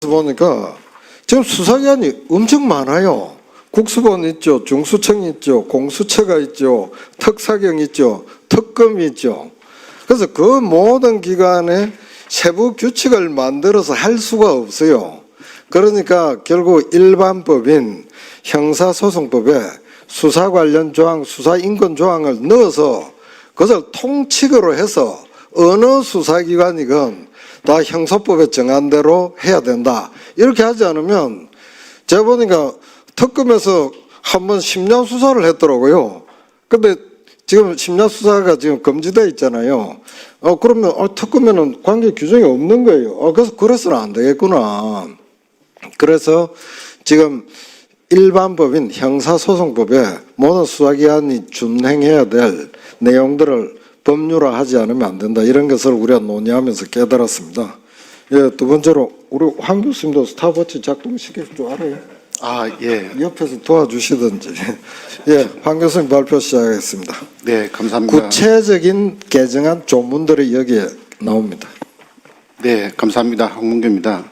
보니까 지금 수사기관이 엄청 많아요. 국수본 있죠, 중수청 있죠, 공수처가 있죠, 특사경 있죠, 특검이 있죠. 그래서 그 모든 기관에 세부 규칙을 만들어서 할 수가 없어요. 그러니까 결국 일반법인 형사소송법에 수사 관련 조항, 수사 인권 조항을 넣어서 그것을 통칙으로 해서 어느 수사기관이건 다 형사법에 정한 대로 해야 된다. 이렇게 하지 않으면 제가 보니까 특검에서 한번 심야 수사를 했더라고요. 근데 지금 심야 수사가 지금 금지되어 있잖아요. 그러면 특검에는 관계 규정이 없는 거예요. 그래서는 안 되겠구나. 그래서 지금 일반법인 형사소송법에 모든 수사기관이 준행해야 될 내용들을 법률화하지 않으면 안 된다. 이런 것을 우리가 논의하면서 깨달았습니다. 예, 두 번째로 우리 황 교수님도 스탑워치 작동시킬 줄 알아요? 예. 옆에서 도와주시든지. 예, 황 교수님 발표 시작하겠습니다. 네, 감사합니다. 구체적인 개정안 조문들이 여기에 나옵니다. 네, 감사합니다. 황문규입니다.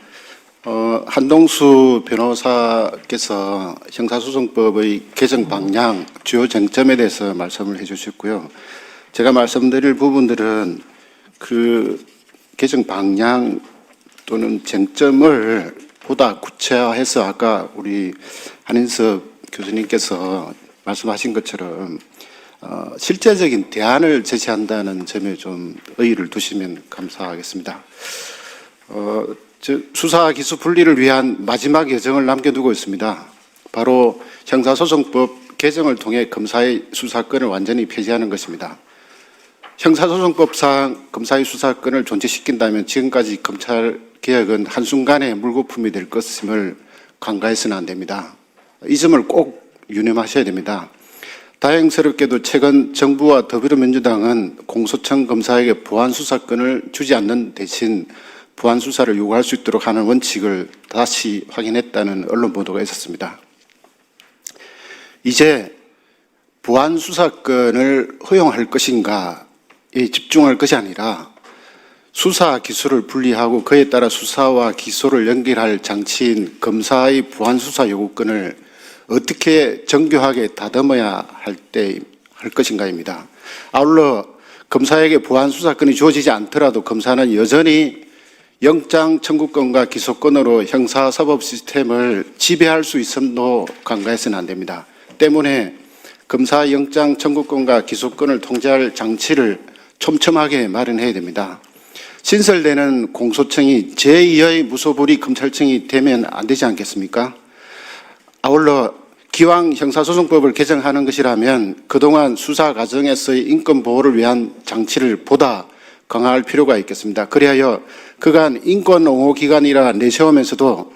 한동수 변호사께서 형사소송법의 개정 방향, 주요 쟁점에 대해서 말씀을 해주셨고요. 제가 말씀드릴 부분들은 그 개정 방향 또는 쟁점을 보다 구체화해서 아까 우리 한인석 교수님께서 말씀하신 것처럼 실제적인 대안을 제시한다는 점에 좀 의의를 두시면 감사하겠습니다. 수사 기소 분리를 위한 마지막 여정을 남겨두고 있습니다. 바로 형사소송법 개정을 통해 검사의 수사권을 완전히 폐지하는 것입니다. 형사소송법상 검사의 수사권을 존재시킨다면 지금까지 검찰개혁은 한순간에 물거품이 될 것임을 간과해서는 안 됩니다. 이 점을 꼭 유념하셔야 됩니다. 다행스럽게도 최근 정부와 더불어민주당은 공소청 검사에게 보안수사권을 주지 않는 대신 보안수사를 요구할 수 있도록 하는 원칙을 다시 확인했다는 언론 보도가 있었습니다. 이제 보안수사권을 허용할 것인가에 집중할 것이 아니라 수사 기소를 분리하고 그에 따라 수사와 기소를 연결할 장치인 검사의 보안수사 요구권을 어떻게 정교하게 다듬어야 할 것인가입니다. 아울러 검사에게 보안수사권이 주어지지 않더라도 검사는 여전히 영장 청구권과 기소권으로 형사사법 시스템을 지배할 수 있음도 간과해서는 안 됩니다. 때문에 검사 영장 청구권과 기소권을 통제할 장치를 촘촘하게 마련해야 됩니다. 신설되는 공소청이 제2의 무소불위 검찰청이 되면 안 되지 않겠습니까? 아울러 기왕 형사소송법을 개정하는 것이라면 그동안 수사 과정에서의 인권 보호를 위한 장치를 보다 강화할 필요가 있겠습니다. 그리하여 그간 인권 옹호 기관이라 내세우면서도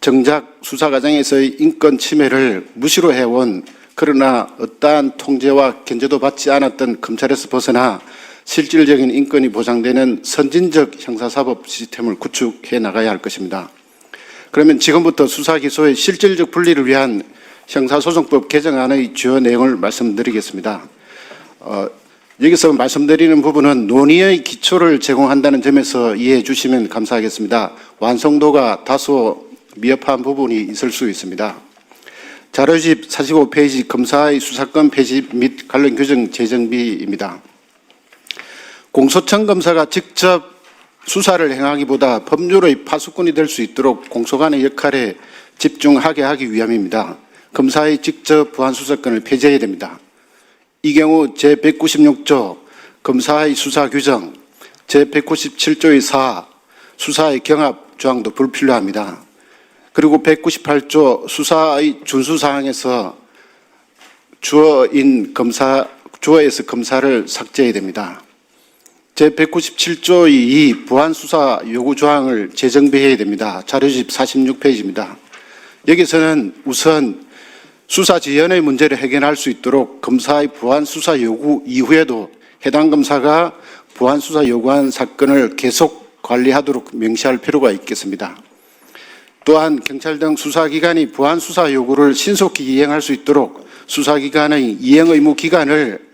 정작 수사 과정에서의 인권 침해를 무시로 해온 그러나 어떠한 통제와 견제도 받지 않았던 검찰에서 벗어나 실질적인 인권이 보장되는 선진적 형사사법 시스템을 구축해 나가야 할 것입니다. 그러면 지금부터 수사 기소의 실질적 분리를 위한 형사소송법 개정안의 주요 내용을 말씀드리겠습니다. 여기서 말씀드리는 부분은 논의의 기초를 제공한다는 점에서 이해해 주시면 감사하겠습니다. 완성도가 다소 미흡한 부분이 있을 수 있습니다. 자료집 45페이지 검사의 수사권 폐지 및 관련 규정 재정비입니다. 공소청 검사가 직접 수사를 행하기보다 법률의 파수꾼이 될 수 있도록 공소관의 역할에 집중하게 하기 위함입니다. 검사의 직접 보안수사권을 폐지해야 됩니다. 이 경우 제196조 검사의 수사 규정, 제197조의 4 수사의 경합 조항도 불필요합니다. 그리고 198조 수사의 준수사항에서 주어에서 검사를 삭제해야 됩니다. 제197조의 2 보안수사 요구 조항을 재정비해야 됩니다. 자료집 46페이지입니다. 여기서는 우선 수사 지연의 문제를 해결할 수 있도록 검사의 보안수사 요구 이후에도 해당 검사가 보안수사 요구한 사건을 계속 관리하도록 명시할 필요가 있겠습니다. 또한 경찰 등 수사기관이 보안수사 요구를 신속히 이행할 수 있도록 수사기관의 이행 의무 기간을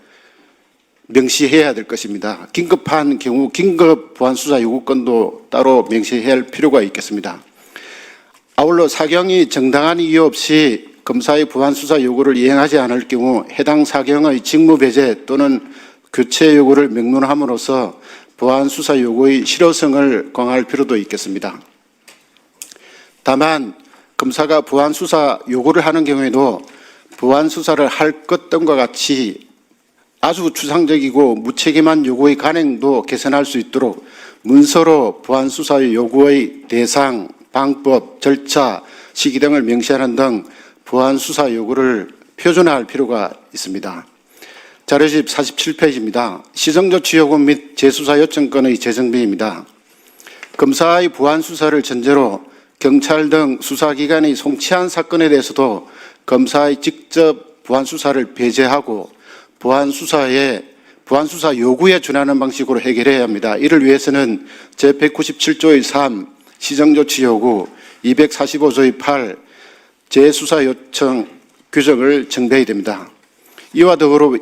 명시해야 될 것입니다. 긴급한 경우 긴급 보안수사 요구권도 따로 명시해야 할 필요가 있겠습니다. 아울러 사경이 정당한 이유 없이 검사의 부안 수사 요구를 이행하지 않을 경우 해당 사경의 직무 배제 또는 교체 요구를 명문함으로써 부안 수사 요구의 실효성을 강화할 필요도 있겠습니다. 다만 검사가 부안 수사 요구를 하는 경우에도 부안 수사를 할 것 등과 같이 아주 추상적이고 무책임한 요구의 간행도 개선할 수 있도록 문서로 부안 수사의 요구의 대상, 방법, 절차, 시기 등을 명시하는 등 부안 수사 요구를 표준화할 필요가 있습니다. 자료집 47페이지입니다. 시정조치 요구 및 재수사 요청권의 재정비입니다. 검사의 부안 수사를 전제로 경찰 등 수사기관이 송치한 사건에 대해서도 검사의 직접 부안 수사를 배제하고 부안 수사 요구에 준하는 방식으로 해결해야 합니다. 이를 위해서는 제197조의 3 시정조치 요구, 245조의 8 재수사 요청 규정을 정비해야 됩니다. 이와 더불어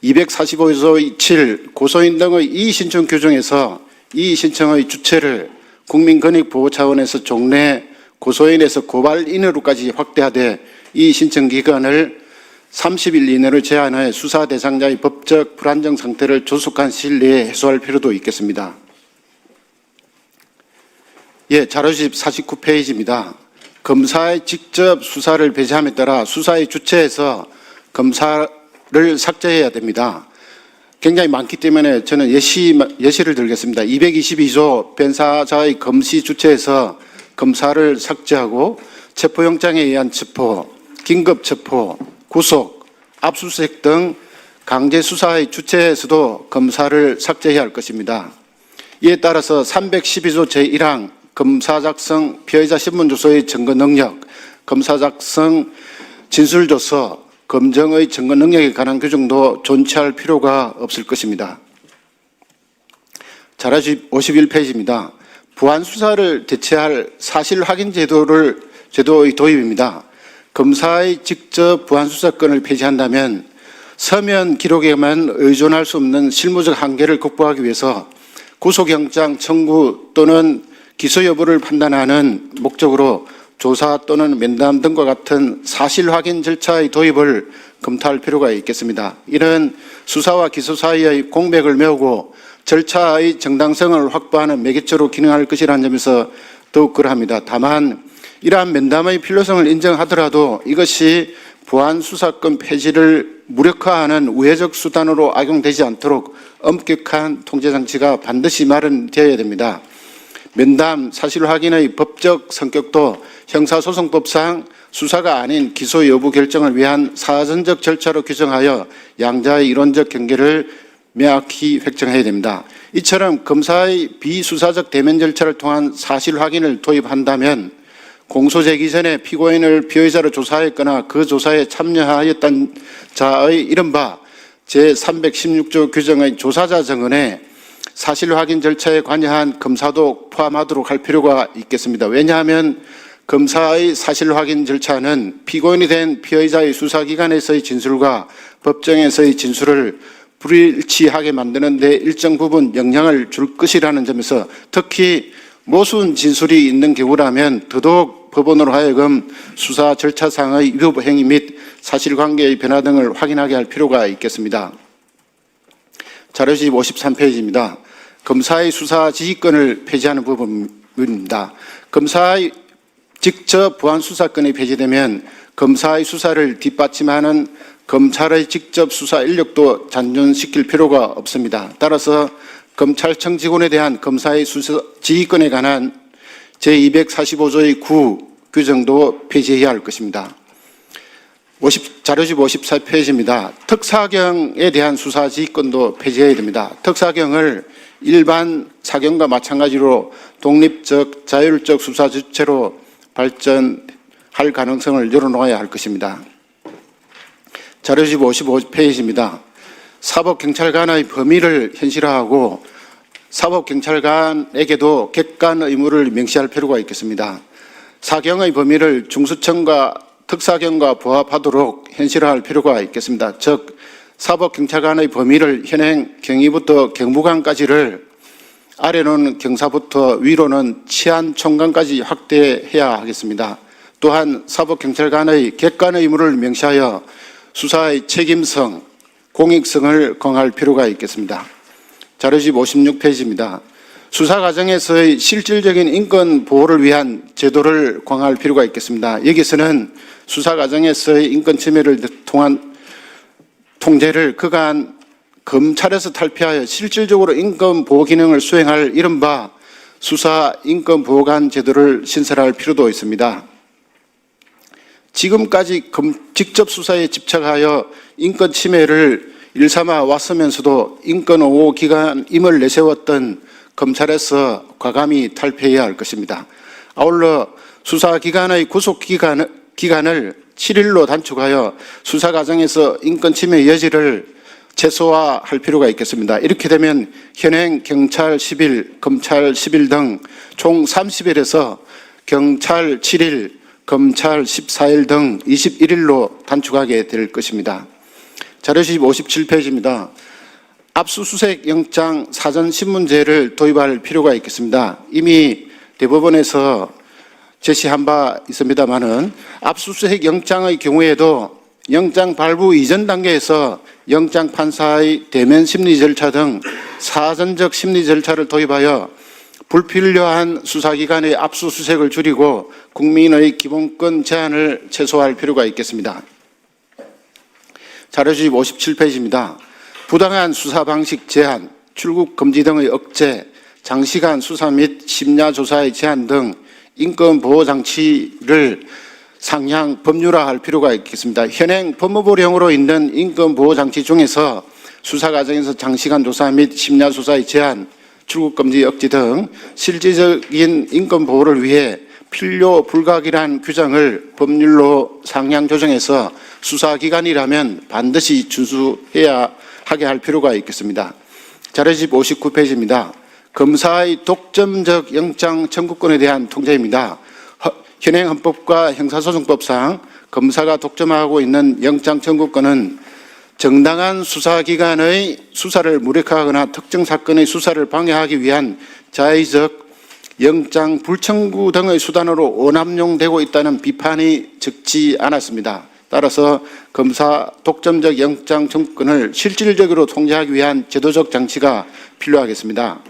245조의 7 고소인 등의 이의신청 규정에서 이의신청의 주체를 국민권익보호 차원에서 종래 고소인에서 고발인으로까지 확대하되 이의신청 기간을 30일 이내로 제한해 수사 대상자의 법적 불안정 상태를 조속한 시일 내에 해소할 필요도 있겠습니다. 자료집 49페이지입니다. 검사의 직접 수사를 배제함에 따라 수사의 주체에서 검사를 삭제해야 됩니다. 굉장히 많기 때문에 저는 예시를 들겠습니다. 222조 변사자의 검시 주체에서 검사를 삭제하고 체포영장에 의한 체포, 긴급체포, 구속, 압수수색 등 강제수사의 주체에서도 검사를 삭제해야 할 것입니다. 이에 따라서 312조 제1항 검사 작성 피의자 신문조서의 증거 능력, 검사 작성 진술조서, 검정의 증거 능력에 관한 규정도 존치할 필요가 없을 것입니다. 자료집 51페이지입니다. 부안 수사를 대체할 사실 확인 제도의 도입입니다. 검사의 직접 부안 수사권을 폐지한다면 서면 기록에만 의존할 수 없는 실무적 한계를 극복하기 위해서 구속영장 청구 또는 기소 여부를 판단하는 목적으로 조사 또는 면담 등과 같은 사실 확인 절차의 도입을 검토할 필요가 있겠습니다. 이는 수사와 기소 사이의 공백을 메우고 절차의 정당성을 확보하는 매개체로 기능할 것이라는 점에서 더욱 그러합니다. 다만 이러한 면담의 필요성을 인정하더라도 이것이 부안 수사권 폐지를 무력화하는 우회적 수단으로 악용되지 않도록 엄격한 통제장치가 반드시 마련되어야 됩니다. 면담, 사실 확인의 법적 성격도 형사소송법상 수사가 아닌 기소 여부 결정을 위한 사전적 절차로 규정하여 양자의 이론적 경계를 명확히 획정해야 됩니다. 이처럼 검사의 비수사적 대면 절차를 통한 사실 확인을 도입한다면 공소 제기 전에 피고인을 피의자로 조사했거나 그 조사에 참여하였던 자의 이른바 제316조 규정의 조사자 정언에 사실 확인 절차에 관여한 검사도 포함하도록 할 필요가 있겠습니다. 왜냐하면 검사의 사실 확인 절차는 피고인이 된 피의자의 수사기관에서의 진술과 법정에서의 진술을 불일치하게 만드는 데 일정 부분 영향을 줄 것이라는 점에서 특히 모순 진술이 있는 경우라면 더더욱 법원으로 하여금 수사 절차상의 위법 행위 및 사실관계의 변화 등을 확인하게 할 필요가 있겠습니다. 자료집 53페이지입니다. 검사의 수사 지휘권을 폐지하는 부분입니다. 검사의 직접 부안 수사권이 폐지되면 검사의 수사를 뒷받침하는 검찰의 직접 수사 인력도 잔존시킬 필요가 없습니다. 따라서 검찰청 직원에 대한 검사의 수사 지휘권에 관한 제245조의 9 규정도 폐지해야 할 것입니다. 자료집 54페이지입니다. 특사경에 대한 수사 지휘권도 폐지해야 됩니다. 특사경을 일반 사경과 마찬가지로 독립적, 자율적 수사 주체로 발전할 가능성을 열어놓아야 할 것입니다. 자료집 55페이지입니다. 사법경찰관의 범위를 현실화하고 사법경찰관에게도 객관 의무를 명시할 필요가 있겠습니다. 사경의 범위를 중수청과 특사경과 부합하도록 현실화할 필요가 있겠습니다. 즉 사법경찰관의 범위를 현행 경위부터 경무관까지를 아래로는 경사부터 위로는 치안총괄까지 확대해야 하겠습니다. 또한 사법경찰관의 객관의 의무를 명시하여 수사의 책임성, 공익성을 강화할 필요가 있겠습니다. 자료집 56페이지입니다. 수사 과정에서의 실질적인 인권 보호를 위한 제도를 강화할 필요가 있겠습니다. 여기서는 수사 과정에서의 인권 침해를 통한 통제를 그간 검찰에서 탈피하여 실질적으로 인권 보호 기능을 수행할 이른바 수사 인권 보호관 제도를 신설할 필요도 있습니다. 지금까지 직접 수사에 집착하여 인권 침해를 일삼아 왔으면서도 인권 보호 기관임을 내세웠던 검찰에서 과감히 탈피해야 할 것입니다. 아울러 수사기관의 구속기간을 7일로 단축하여 수사 과정에서 인권 침해 여지를 최소화할 필요가 있겠습니다. 이렇게 되면 현행 경찰 10일, 검찰 10일 등 총 30일에서 경찰 7일, 검찰 14일 등 21일로 단축하게 될 것입니다. 자료집 57페이지입니다. 압수수색 영장 사전신문제를 도입할 필요가 있겠습니다. 이미 대법원에서 제시한 바 있습니다마는 압수수색 영장의 경우에도 영장 발부 이전 단계에서 영장 판사의 대면 심리 절차 등 사전적 심리 절차를 도입하여 불필요한 수사기관의 압수수색을 줄이고 국민의 기본권 제한을 최소화할 필요가 있겠습니다. 자료집 57페이지입니다. 부당한 수사 방식 제한, 출국 금지 등의 억제, 장시간 수사 및 심야 조사의 제한 등 인권 보호 장치를 상향 법률화할 필요가 있겠습니다. 현행 법무부령으로 있는 인권 보호 장치 중에서 수사 과정에서 장시간 조사 및 심야 조사의 제한, 출국 금지 억제 등 실질적인 인권 보호를 위해 필요 불가결한 규정을 법률로 상향 조정해서 수사기관이라면 반드시 준수해야 하게 할 필요가 있겠습니다. 자료집 59페이지입니다. 검사의 독점적 영장 청구권에 대한 통제입니다. 현행 헌법과 형사소송법상 검사가 독점하고 있는 영장 청구권은 정당한 수사기관의 수사를 무력화하거나 특정 사건의 수사를 방해하기 위한 자의적 영장 불청구 등의 수단으로 오남용되고 있다는 비판이 적지 않았습니다. 따라서 검사 독점적 영장 청구권을 실질적으로 통제하기 위한 제도적 장치가 필요하겠습니다.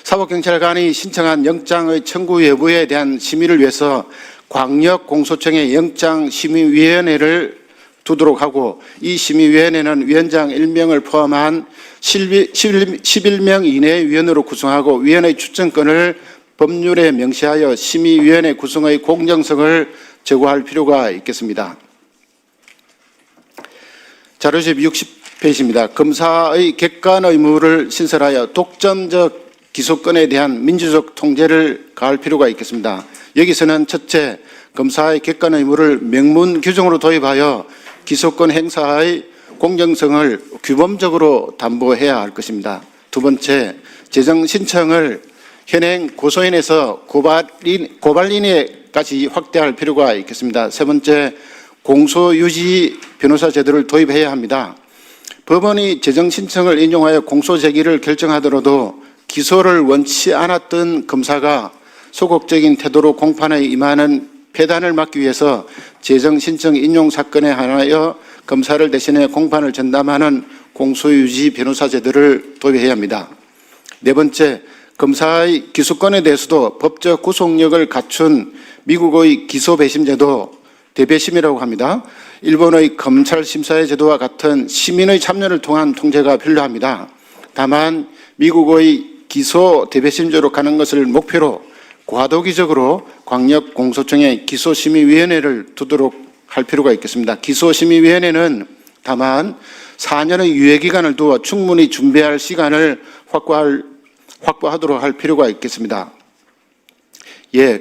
사법경찰관이 신청한 영장의 청구 여부에 대한 심의를 위해서 광역공소청의 영장심의위원회를 두도록 하고 이 심의위원회는 위원장 1명을 포함한 11명 이내의 위원으로 구성하고 위원회 추천권을 법률에 명시하여 심의위원회 구성의 공정성을 제고할 필요가 있겠습니다. 자료집 60페이지입니다. 검사의 객관 의무를 신설하여 독점적 기소권에 대한 민주적 통제를 가할 필요가 있겠습니다. 여기서는 첫째, 검사의 객관 의무를 명문 규정으로 도입하여 기소권 행사의 공정성을 규범적으로 담보해야 할 것입니다. 두 번째, 재정 신청을 현행 고소인에서 고발인에까지 확대할 필요가 있겠습니다. 세 번째, 공소유지 변호사 제도를 도입해야 합니다. 법원이 재정 신청을 인용하여 공소 제기를 결정하더라도 기소를 원치 않았던 검사가 소극적인 태도로 공판에 임하는 폐단을 막기 위해서 재정 신청 인용 사건에 한하여 검사를 대신해 공판을 전담하는 공소유지 변호사 제도를 도입해야 합니다. 네 번째, 검사의 기소권에 대해서도 법적 구속력을 갖춘 미국의 기소 배심 제도, 대배심이라고 합니다. 일본의 검찰 심사의 제도와 같은 시민의 참여를 통한 통제가 필요합니다. 다만 미국의 기소 대배심제로 가는 것을 목표로 과도기적으로 광역공소청의 기소심의위원회를 두도록 할 필요가 있겠습니다. 기소심의위원회는 다만 4년의 유예기간을 두어 충분히 준비할 시간을 확보하도록 할 필요가 있겠습니다.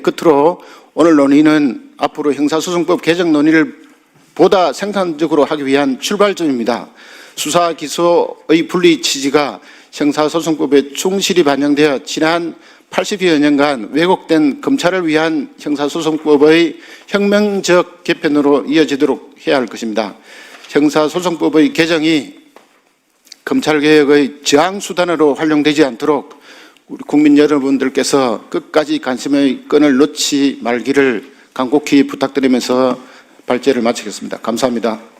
끝으로 오늘 논의는 앞으로 형사소송법 개정 논의를 보다 생산적으로 하기 위한 출발점입니다. 수사 기소의 분리 취지가 형사소송법에 충실히 반영되어 지난 80여 년간 왜곡된 검찰을 위한 형사소송법의 혁명적 개편으로 이어지도록 해야 할 것입니다. 형사소송법의 개정이 검찰개혁의 저항수단으로 활용되지 않도록 우리 국민 여러분들께서 끝까지 관심의 끈을 놓지 말기를 간곡히 부탁드리면서 발제를 마치겠습니다. 감사합니다.